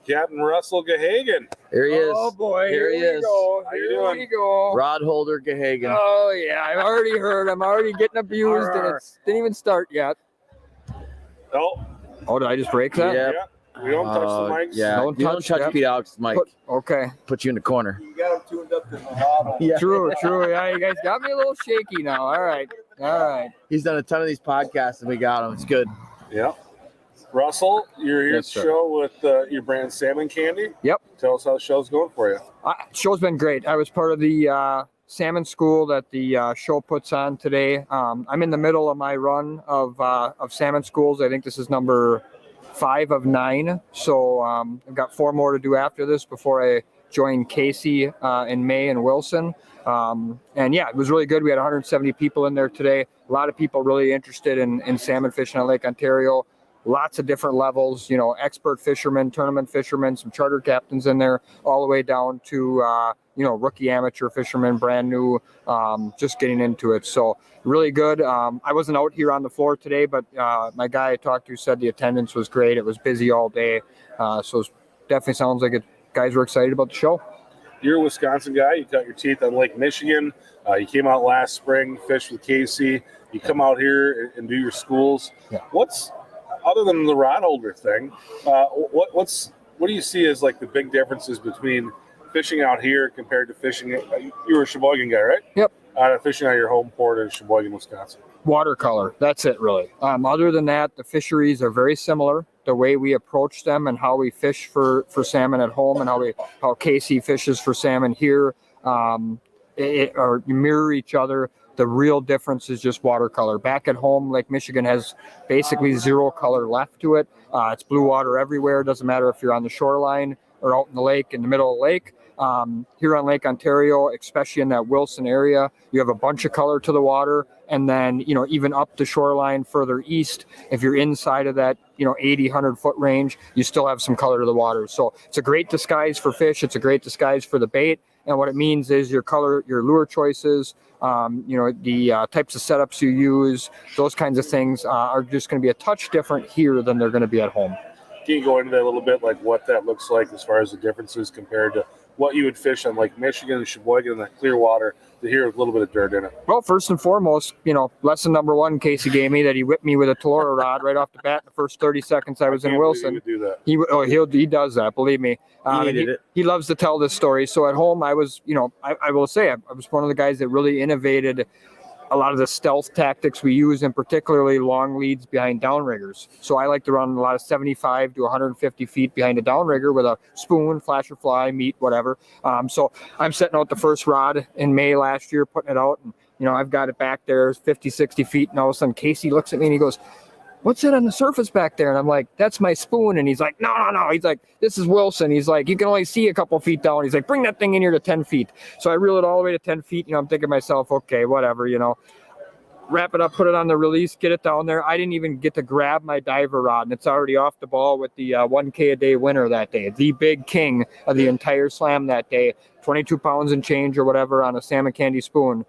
Captain Russell Gahagan. Here he is. Oh boy, Here he is. How you doing? we go. Rod holder Gahagan. Oh yeah, I've already heard. I'm already getting abused, and it didn't even start yet. Oh, Did I just break that? Yeah. yeah. We don't touch the mics. Yeah, Don't you touch don't touch that. Pete Alex's mic. Okay. Put you in the corner. You got them tuned up to the model. Yeah. True. Yeah, you guys got me a little shaky now. All right. He's done a ton of these podcasts, and we got him. It's good. Yeah. Russell, you're here Yes, at sir. the show with your brand Salmon Candy. Yep. Tell us how the show's going for you. Show's been great. I was part of the salmon school that the show puts on today. I'm in the middle of my run of salmon schools. I think this is number 5 of 9. So I've got 4 more to do after this before I join Casey in May in Wilson. And yeah, it was really good. We had 170 people in there today. A lot of people really interested in salmon fishing on Lake Ontario. Lots of different levels, expert fishermen, tournament fishermen, some charter captains in there, all the way down to, rookie amateur fishermen, brand new, just getting into it. So really good. I wasn't out here on the floor today, but my guy I talked to said the attendance was great. It was busy all day. So it definitely sounds like guys were excited about the show. You're a Wisconsin guy. You cut your teeth on Lake Michigan. You came out last spring, fished with Casey. You come out here and do your schools. Yeah. Other than the rod holder thing, what do you see as like the big differences between fishing out here compared to fishing? You were a Sheboygan guy, right? Yep. Fishing out your home port in Sheboygan, Wisconsin. Watercolor. That's it, really. Other than that, the fisheries are very similar. The way we approach them and how we fish for salmon at home and how Casey fishes for salmon here, or mirror each other. The real difference is just watercolor. Back at home, Lake Michigan has basically 0 color left to it. It's blue water everywhere. It doesn't matter if you're on the shoreline or out in the lake, in the middle of the lake. Here on Lake Ontario, especially in that Wilson area, you have a bunch of color to the water. And then, even up the shoreline further east, if you're inside of that, 80, 100 foot range, you still have some color to the water. So it's a great disguise for fish. It's a great disguise for the bait. And what it means is your lure choices, the types of setups you use, those kinds of things are just going to be a touch different here than they're going to be at home. Can you go into that a little bit, like what that looks like as far as the differences compared to what you would fish on Lake Michigan and Sheboygan and that clear water to here with a little bit of dirt in it? Well, first and foremost, lesson number 1 Casey gave me, that he whipped me with a Telora rod right off the bat in the first 30 seconds I was in Wilson. He would do that. He does that, believe me. He loves to tell this story. So at home, I was, I will say, I was one of the guys that really innovated a lot of the stealth tactics we use, and particularly long leads behind downriggers. So I like to run a lot of 75 to 150 feet behind a downrigger with a spoon, flasher fly, meat, whatever. So I'm setting out the first rod in May last year, putting it out, and I've got it back there 50, 60 feet, and all of a sudden Casey looks at me and he goes, "What's that on the surface back there?" And I'm like, "That's my spoon." And he's like, no. He's like, "This is Wilson." He's like, "You can only see a couple feet down." He's like, "Bring that thing in here to 10 feet. So I reel it all the way to 10 feet. I'm thinking to myself, okay, whatever, wrap it up, put it on the release, get it down there. I didn't even get to grab my diver rod, and it's already off the ball with the 1K a day winner that day, the big king of the entire slam that day, 22 pounds and change or whatever on a salmon candy spoon.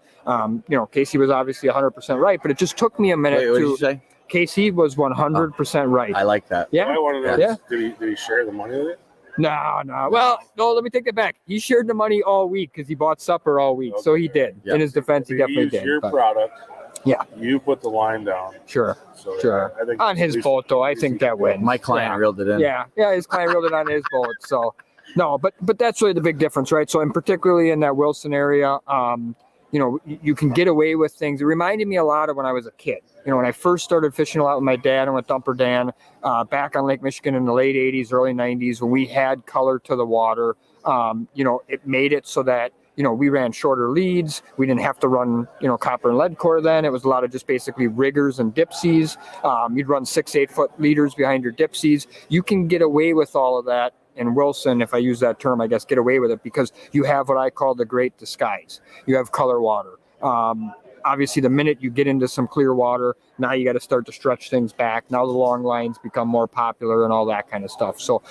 Casey was obviously 100% right, but it just took me a minute. Wait, what did you say? Casey was 100% right. I like that. Yeah. I wanted to know, did he share the money with you? No. Well, no, let me take that back. He shared the money all week because he bought supper all week. Okay. So he did. Yeah. In his defense, he definitely did. Your product. Yeah. You put the line down. Sure. So, sure. I think on his boat, though, I think that wins. My client reeled it in. Yeah, his client reeled it on his boat. So, no, but that's really the big difference, right? So, and particularly in that Wilson area, you can get away with things. It reminded me a lot of when I was a kid. When I first started fishing a lot with my dad and with Dumper Dan back on Lake Michigan in the late 80s, early 90s, when we had color to the water, it made it so that, we ran shorter leads. We didn't have to run, copper and lead core then. It was a lot of just basically riggers and dipsies. You'd run 6-8 foot leaders behind your dipsies. You can get away with all of that. And Wilson, if I use that term, I guess, get away with it because you have what I call the great disguise. You have color water. Obviously, the minute you get into some clear water, now you got to start to stretch things back. Now the long lines become more popular and all that kind of stuff. So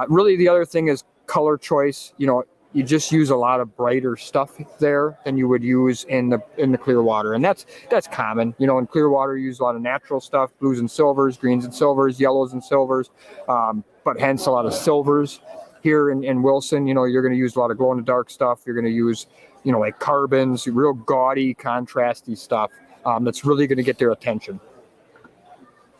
really the other thing is color choice. You just use a lot of brighter stuff there than you would use in the clear water. And that's common. In clear water, you use a lot of natural stuff, blues and silvers, greens and silvers, yellows and silvers. but hence a lot of silvers. Here in Wilson, you know, you're going to use a lot of glow-in-the-dark stuff. You're going to use, you know, like carbons, real gaudy, contrasty stuff that's really going to get their attention.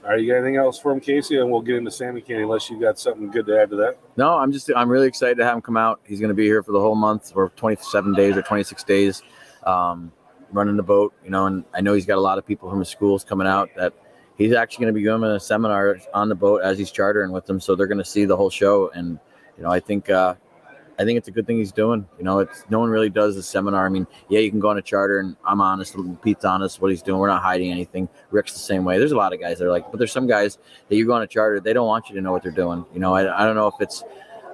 All right, you got anything else for him, Casey? And we'll get into salmon candy unless you got something good to add to that. No, I'm really excited to have him come out. He's going to be here for the whole month, or 27 days or 26 days, running the boat, you know, and I know he's got a lot of people from his schools coming out that he's actually going to be doing a seminar on the boat as he's chartering with them. So they're going to see the whole show. And, you know, I think it's a good thing he's doing. You know, no one really does the seminar. I mean, yeah, you can go on a charter, and I'm honest, Pete's honest what he's doing. We're not hiding anything. Rick's the same way. There's a lot of guys that are like, but there's some guys that you go on a charter, they don't want you to know what they're doing. You know, I don't know if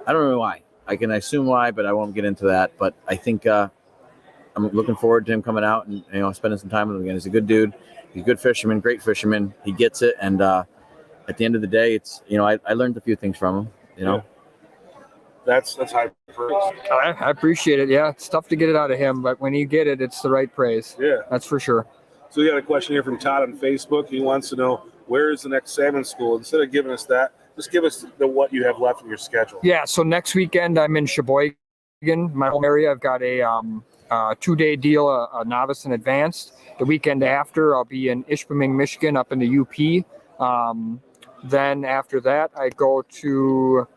I don't know why. I can assume why, but I won't get into that. But I think I'm looking forward to him coming out and, you know, spending some time with him again. He's a good dude. He's a good fisherman, great fisherman. He gets it. And at the end of the day, it's, you know, I learned a few things from him, you know. Yeah. That's high praise. I appreciate it. Yeah, it's tough to get it out of him, but when you get it, it's the right praise. Yeah. That's for sure. So we got a question here from Todd on Facebook. He wants to know, where is the next salmon school? Instead of giving us that, just give us what you have left in your schedule. Yeah, so next weekend I'm in Sheboygan, my home area. I've got a 2-day deal, a novice and advanced. The weekend after, I'll be in Ishpeming, Michigan, up in the UP. Then after that, I go to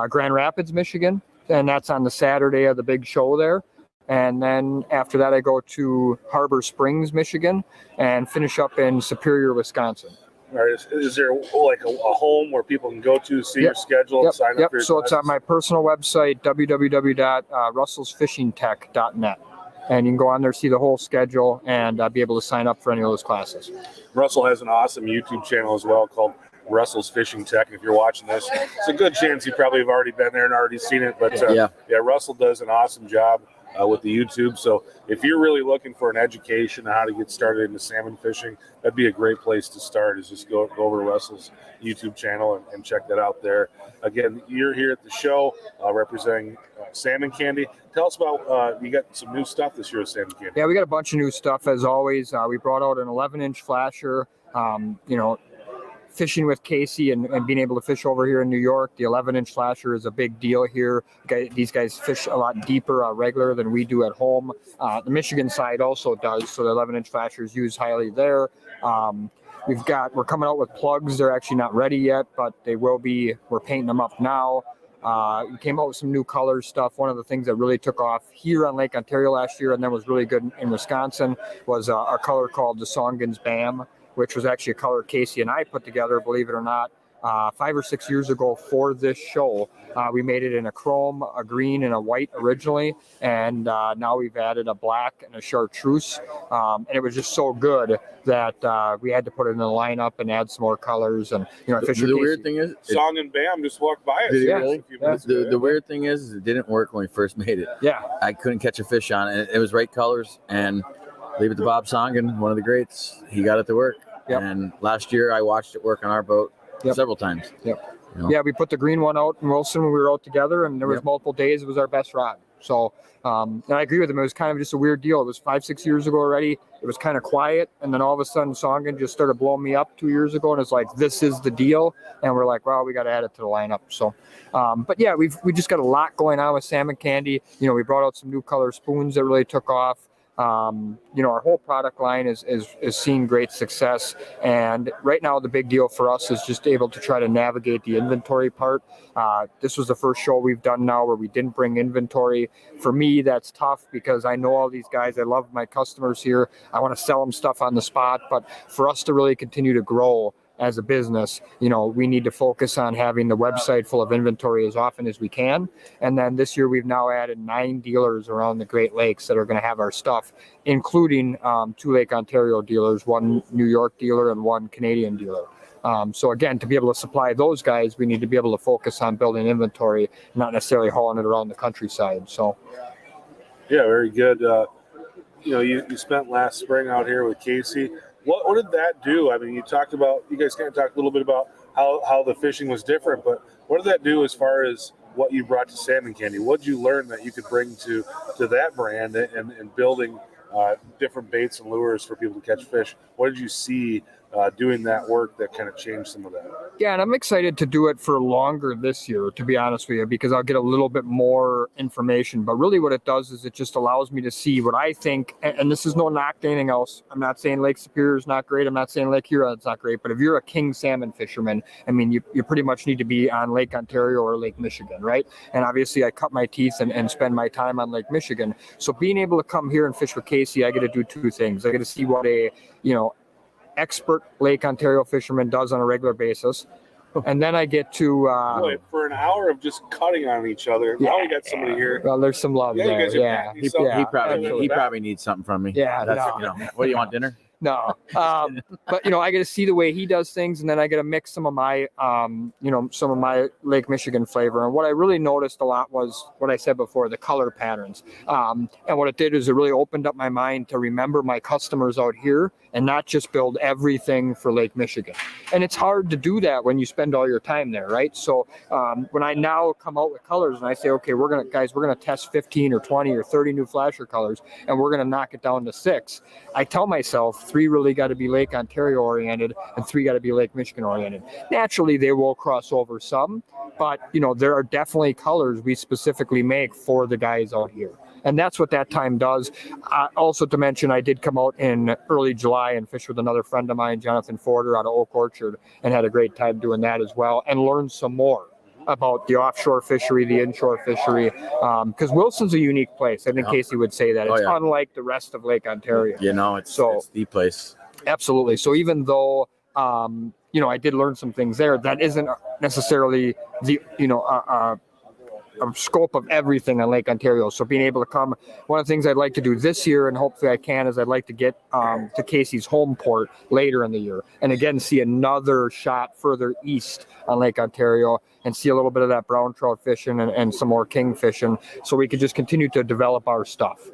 Grand Rapids, Michigan, and that's on the Saturday of the big show there. And then after that, I go to Harbor Springs, Michigan, and finish up in Superior, Wisconsin. All right. Is there like a home where people can go to see your schedule and sign up for your So classes? it's on my personal website, www.russellsfishingtech.net. And you can go on there, see the whole schedule, and be able to sign up for any of those classes. Russell has an awesome YouTube channel as well called Russell's Fishing Tech. If you're watching this, it's a good chance you probably have already been there and already seen it. But yeah, Russell does an awesome job with the YouTube. So if you're really looking for an education on how to get started into salmon fishing, that'd be a great place to start, is just go over to Russell's YouTube channel and check that out there. Again, you're here at the show representing Salmon Candy. Tell us about, you got some new stuff this year with Salmon Candy. Yeah, we got a bunch of new stuff as always. We brought out an 11-inch flasher, you know, fishing with Casey and being able to fish over here in New York. The 11-inch flasher is a big deal here. These guys fish a lot deeper regular than we do at home. The Michigan side also does, so the 11-inch flasher is used highly there. We're coming out with plugs. They're actually not ready yet, but they will be. We're painting them up now. We came out with some new color stuff. One of the things that really took off here on Lake Ontario last year and then was really good in Wisconsin was a color called the Songen's Bam, which was actually a color Casey and I put together, believe it or not, 5 or 6 years ago for this show. We made it in a chrome, a green, and a white originally, and now we've added a black and a chartreuse. And it was just so good that we had to put it in the lineup and add some more colors. And you know, The weird thing is, Song and Bam just walked by us. Did it Yeah. really? Yeah. The weird thing is it didn't work when we first made it. Yeah. I couldn't catch a fish on it. It was right colors, and leave it to Bob Songen, one of the greats. He got it to work. Yep. And last year I watched it work on our boat several times. Yep. You know? Yeah, we put the green one out in Wilson when we were out together, and there was multiple days. It was our best rod. So, and I agree with him. It was kind of just a weird deal. It was 5-6 years ago already. It was kind of quiet, and then all of a sudden, Songen just started blowing me up 2 years ago, and it's like, this is the deal. And we're like, well, we got to add it to the lineup. So, but yeah, we just got a lot going on with Salmon Candy. You know, we brought out some new color spoons that really took off. You know, our whole product line is seeing great success, and right now the big deal for us is just able to try to navigate the inventory part. This was the first show we've done now where we didn't bring inventory. For me, that's tough because I know all these guys. I love my customers here. I want to sell them stuff on the spot, but for us to really continue to grow as a business, you know, we need to focus on having the website full of inventory as often as we can. And then this year we've now added 9 dealers around the Great Lakes that are going to have our stuff, including 2 Lake Ontario dealers, 1 New York dealer and 1 Canadian dealer. So again, to be able to supply those guys, we need to be able to focus on building inventory, not necessarily hauling it around the countryside. So Yeah, very good. You know, you spent last spring out here with Casey. What did that do? I mean, you guys kind of talked a little bit about how the fishing was different, but what did that do as far as what you brought to Salmon Candy? What did you learn that you could bring to that brand and building different baits and lures for people to catch fish? What did you see doing that work that kind of changed some of that. Yeah, and I'm excited to do it for longer this year, to be honest with you, because I'll get a little bit more information. But really what it does is it just allows me to see what I think, and this is no knock to anything else. I'm not saying Lake Superior is not great. I'm not saying Lake Huron's not great. But if you're a king salmon fisherman, I mean, you pretty much need to be on Lake Ontario or Lake Michigan, right? And obviously I cut my teeth and spend my time on Lake Michigan. So being able to come here and fish with Casey, I get to do two things. I get to see what a, expert Lake Ontario fisherman does on a regular basis. And then I get to Boy, for an hour of just cutting on each other. Now we got somebody here. Well, there's some love Yeah, you there. guys are Yeah. patting He probably needs something from me. Yeah, That's, no. What do you want, dinner? No, but I get to see the way he does things, and then I get to mix some of my, some of my Lake Michigan flavor. And what I really noticed a lot was what I said before, the color patterns. And what it did is it really opened up my mind to remember my customers out here and not just build everything for Lake Michigan. And it's hard to do that when you spend all your time there, right? So when I now come out with colors and I say, okay, we're gonna test 15 or 20 or 30 new flasher colors, and we're gonna knock it down to 6. I tell myself 3 really got to be Lake Ontario oriented and 3 got to be Lake Michigan oriented. Naturally, they will cross over some, but there are definitely colors we specifically make for the guys out here. And that's what that time does. Also to mention, I did come out in early July and fish with another friend of mine, Jonathan Forder, out of Oak Orchard, and had a great time doing that as well, and learned some more about the offshore fishery, the inshore fishery, because Wilson's a unique place. I think Casey would say that. It's unlike the rest of Lake Ontario. It's the place. Absolutely. So even though, I did learn some things there, that isn't necessarily the, a scope of everything on Lake Ontario. So being able to come, one of the things I'd like to do this year, and hopefully I can, is I'd like to get to Casey's home port later in the year, and again see another shot further east on Lake Ontario and see a little bit of that brown trout fishing and some more king fishing, so we could just continue to develop our stuff.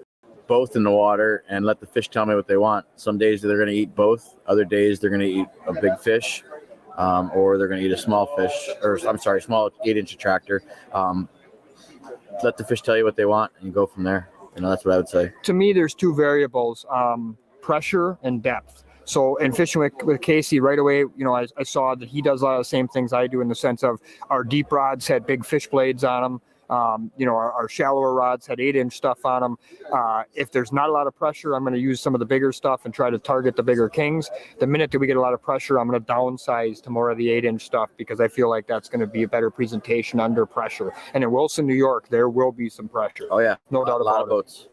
Both in the water and let the fish tell me what they want. Some days they're going to eat both. Other days they're going to eat a big fish, or they're going to eat a small fish, small 8-inch attractor. Let the fish tell you what they want, and you go from there. That's what I would say. To me, there's 2 variables, pressure and depth. So in fishing with Casey right away, I saw that he does a lot of the same things I do, in the sense of our deep rods had big fish blades on them. Our shallower rods had 8-inch stuff on them. If there's not a lot of pressure, I'm going to use some of the bigger stuff and try to target the bigger kings. The minute that we get a lot of pressure, I'm going to downsize to more of the 8-inch stuff, because I feel like that's going to be a better presentation under pressure. And in Wilson, New York, there will be some pressure. Oh yeah, no doubt about it. A lot of boats.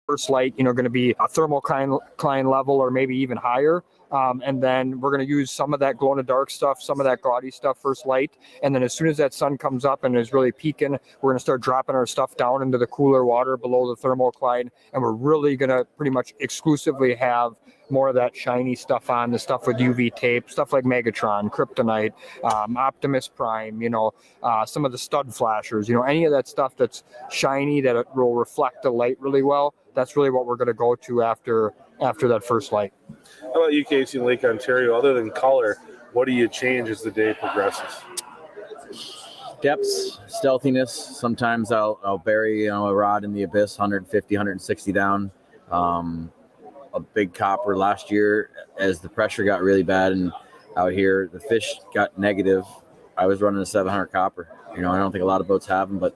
First light, going to be a thermocline level or maybe even higher. And then we're going to use some of that glow in the dark stuff, some of that gaudy stuff first light. And then as soon as that sun comes up and is really peaking, we're going to start dropping our stuff down into the cooler water below the thermocline. And we're really going to pretty much exclusively have more of that shiny stuff on, the stuff with UV tape, stuff like Megatron, Kryptonite, Optimus Prime, some of the stud flashers, any of that stuff that's shiny, that it will reflect the light really well. That's really what we're going to go to after that first light. How about you, Casey, in Lake Ontario? Other than color, what do you change as the day progresses? Depths, stealthiness. Sometimes I'll bury a rod in the abyss, 150, 160 down. A big copper last year, as the pressure got really bad and out here the fish got negative, I was running a 700 copper. I don't think a lot of boats have them, but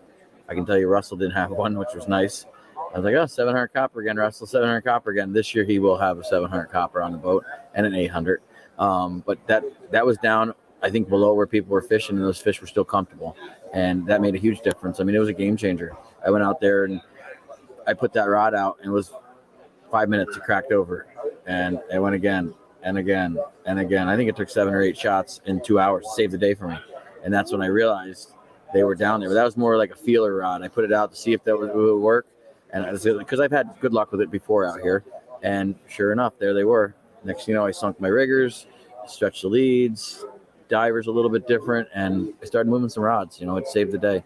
I can tell you Russell didn't have one, which was nice. I was like, 700 copper again, Russell, 700 copper again. This year he will have a 700 copper on the boat and an 800. But that was down, I think, below where people were fishing, and those fish were still comfortable. And that made a huge difference. I mean, it was a game changer. I went out there and I put that rod out, and it was 5 minutes, it cracked over. And it went again and again and again. I think it took 7 or 8 shots in 2 hours to save the day for me. And that's when I realized they were down there. But that was more like a feeler rod. I put it out to see if that would work. And because I've had good luck with it before out here, and sure enough, there they were. Next thing you know, I sunk my riggers, stretched the leads, divers a little bit different, and I started moving some rods. It saved the day.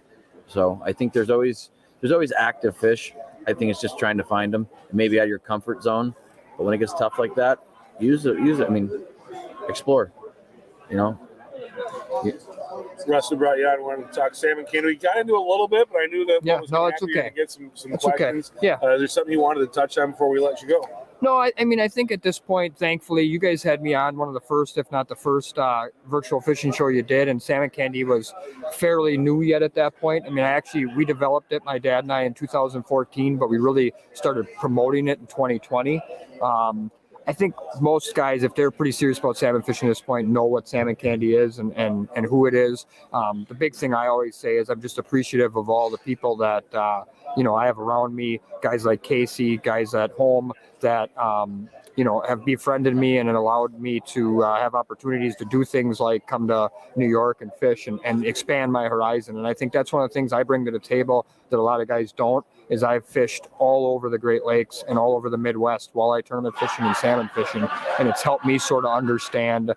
So I think there's always active fish. I think it's just trying to find them, maybe out of your comfort zone. But when it gets tough like that, use it. I mean, explore. Russell brought you on. Wanted to talk salmon can. We got into a little bit, but I knew that it's okay. To get some It's questions. okay. Yeah. There's something you wanted to touch on before we let you go. No, I mean, I think at this point, thankfully, you guys had me on one of the first, if not the first, virtual fishing show you did, and salmon candy was fairly new yet at that point. I mean, we developed it, my dad and I, in 2014, but we really started promoting it in 2020. I think most guys, if they're pretty serious about salmon fishing at this point, know what salmon candy is and who it is. The big thing I always say is I'm just appreciative of all the people that, I have around me, guys like Casey, guys at home that, have befriended me and allowed me to have opportunities to do things like come to New York and fish and expand my horizon. And I think that's one of the things I bring to the table that a lot of guys don't, is I've fished all over the Great Lakes and all over the Midwest walleye tournament fishing and salmon fishing. And it's helped me sort of understand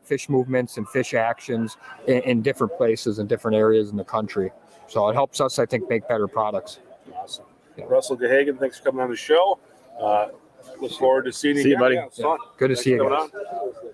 fish movements and fish actions in different places and different areas in the country. So it helps us, I think, make better products. Awesome. Yeah. Russell Gahagan, thanks for coming on the show. Look forward to seeing you See you, again. buddy. Yeah, it's fun. Good to Thanks see you for guys. coming on.